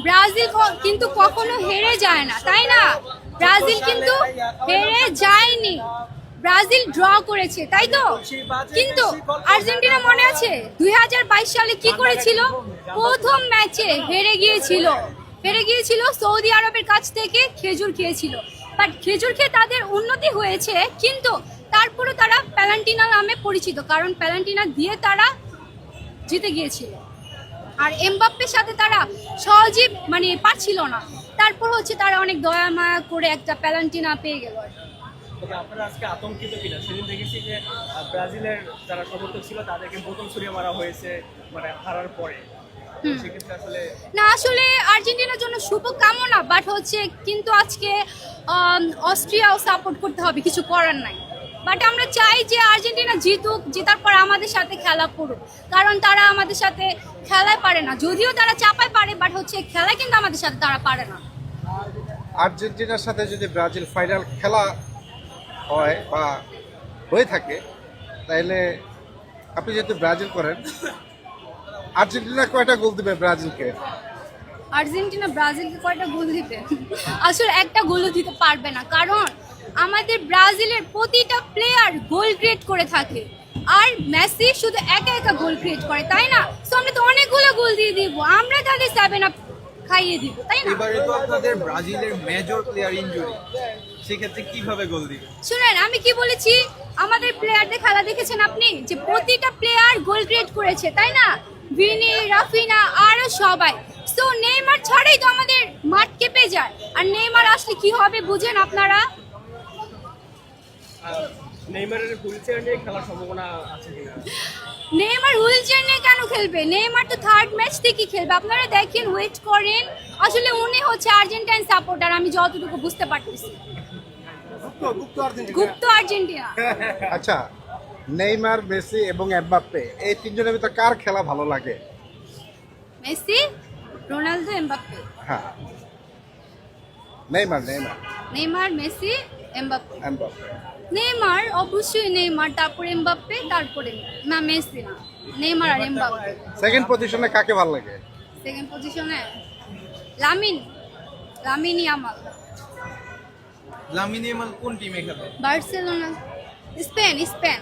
Brazil কিন্তু কখনো হেরে যায় না, তাই না? ব্রাজিল কিন্তু হেরে যায়নি, ব্রাজিল ড্র করেছে, তাই তো? কিন্তু আর্জেন্টিনা মনে আছে 2022 সালে কি করেছিল? প্রথম ম্যাচে হেরে গিয়েছিল সৌদি আরবের কাছ থেকে, খেজুর খেয়েছিল। বাট খেজুর খেয়ে তাদের উন্নতি হয়েছে, কিন্তু তারপরে তারা প্যালেন্টিনা নামে পরিচিত, কারণ প্যালেন্টিনা দিয়ে তারা জিতে গিয়েছিল। আর এমবাপ্পের সাথে তারা সহজে মানে পারছিল না, তারপর হচ্ছে তারা অনেক দয়া মায়া করে একটা প্যালেন্টিনা পেয়ে গেল। তবে আপনারা আজকে আতঙ্কিত কিনা? সেদিন দেখেছি যে ব্রাজিলের যারা সমর্থক ছিল তাদেরকে বোতল ছুড়ে মারা হয়েছে মানে হারার পরে। সেক্ষেত্রে আসলে না, আসলে আর্জেন্টিনার জন্য শুভ কামনা, বাট হচ্ছে কিন্তু আজকে অস্ট্রিয়াও সাপোর্ট করতে হবে, কিছু করার নাই। বাট আমরা চাই যে আর্জেন্টিনা জিতুক, জেতার পর আমাদের সাথে খেলা করুক, কারণ তারা আমাদের সাথে খেলায় পারে না, যদিও তারা চাপায় পারে, বাট হচ্ছে খেলায় কিন্তু আমাদের সাথে তারা পারে না। আর্জেন্টিনার সাথে যদি ব্রাজিল ফাইনাল খেলা হয় বা হয়ে থাকে, তাহলে আপনি যেহেতু ব্রাজিল করেন, আর্জেন্টিনা কয়টা গোল দিবে ব্রাজিলকে? আর্জেন্টিনা ব্রাজিলকে কয়টা গোল দিতে? আসলে একটা গোলও দিতে পারবে না, কারণ আমাদের ব্রাজিলের প্রতিটা প্লেয়ার গোল ক্রিয়েট করে থাকে, আর মেসি শুধু একা একা গোল ক্রিয়েট করে, তাই না? সো আমরা তো অনেকগুলো গোল দিয়ে দিব, আমরা তাদের 7 খাইয়ে দিব, তাই না? এবারে তো আপনাদের ব্রাজিলের মেজর প্লেয়ার ইনজুরি, সেক্ষেত্রে কিভাবে গোল দিবে? শুনেন, আমি কি বলেছি, আমাদের প্লেয়ারদের খেলা দেখেছেন আপনি, যে প্রতিটা প্লেয়ার গোল ক্রিয়েট করেছে, তাই না? ভিনি, রাফিনা, আরো সবাই। সো নেইমার ছাড়াই তো আমাদের মাঠ কেঁপে যায়, আর নেইমার আসলে কি হবে বুঝেন আপনারা? নেইমারের হুইলচেয়ার নিয়ে খেলার সম্ভাবনা আছে কিনা? নেইমার হুইলচেয়ার নিয়ে কেন খেলবে? নেইমার তো থার্ড ম্যাচ থেকেই খেলবে, আপনারা দেখেন, ওয়েট করেন। আসলে উনি হচ্ছে আর্জেন্টাইন সাপোর্টার, আমি যতটুকু বুঝতে পারতেছি। গুপ্ত আর্জেন্টিনা। আচ্ছা, নেইমার, মেসি এবং এমবাপ্পে, এই তিনজনের ভিতর কার খেলা ভালো লাগে? Messi, Ronaldo, Mbappe. হ্যাঁ, Neymar. Neymar, Messi, Mbappe. Mbappe. Neymar, অবশ্যই নেইমার, তারপরে এমবাপ্পে, তারপরে না মেসি না, নেইমার আর এমবাপ্পে। সেকেন্ড পজিশনে কাকে ভালো লাগে? সেকেন্ড পজিশনে লামিন ইয়ামাল। লামিন ইয়ামাল কোন টিমে খেলে? Barcelona, Spain.